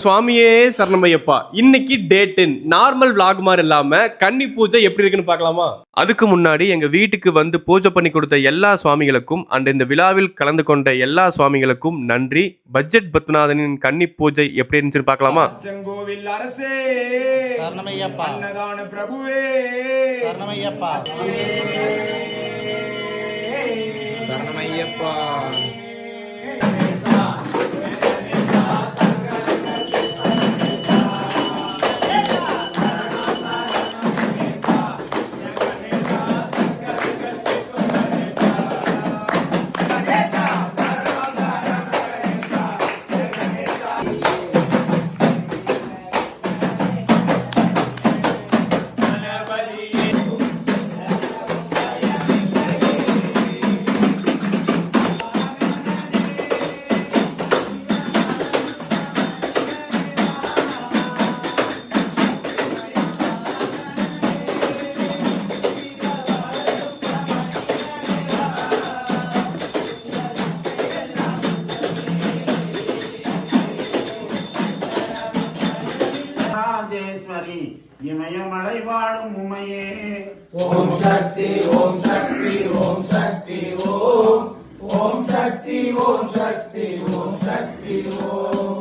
சுவாமியே சரணமையப்பா. இன்னைக்கு டே 10 நார்மல் விளாக் மாதிரி இல்லாம கன்னி பூஜை எப்படி இருக்குன்னு பார்க்கலாமா? அதுக்கு முன்னாடி எங்க வீட்டுக்கு வந்து பூஜை பண்ணி கொடுத்த எல்லா சுவாமிகளுக்கும் அண்ட் இந்த விழாவில் கலந்து கொண்ட எல்லா சுவாமிகளுக்கும் நன்றி. பட்ஜெட் பத்மநாதனின் கன்னி பூஜை எப்படி இருந்துச்சுன்னு பார்க்கலாமா? செங்கோவில் அரசே சரணமையப்பா, அன்னதான பிரபுவே சரணமையப்பா, சரணமையப்பா. ராஜேஸ்வரி இமயமலை வாழும் உமையே ஓம் சக்தி ஓம் சக்தி ஓம் சக்தி ஓம் ஓம் சக்தி ஓம் சக்தி ஓம் சக்தி ஓம்.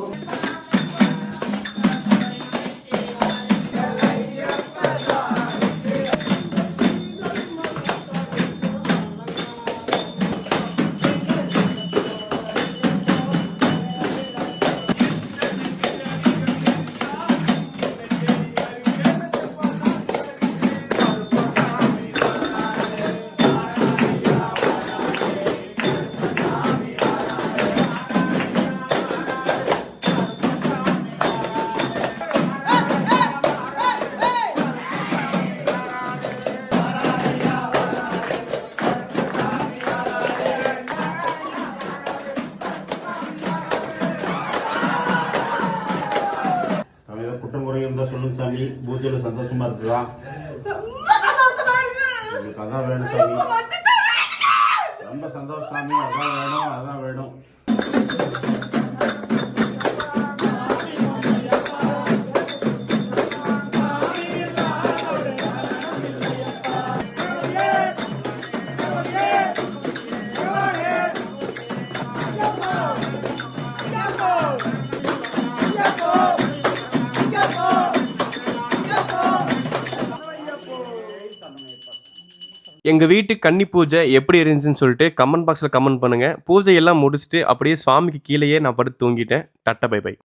குற்றமுறை இருந்தா சொல்லுங்க சாமி. பூஜையில சந்தோஷமா இருக்குதா? உங்களுக்கு அதான் வேணும் சாமி. ரொம்ப சந்தோஷம் சாமி. அதான் வேணும், அதான் வேணும். எங்க வீட்டு கன்னி பூஜை எப்படி இருந்துச்சுன்னு சொல்லிட்டு கமெண்ட் பாக்ஸ்ல கமெண்ட் பண்ணுங்க. பூஜை எல்லாம் முடிச்சுட்டு அப்படியே சுவாமிக்கு கீழேயே நான் படுத்து தூங்கிட்டேன். Tata bye by.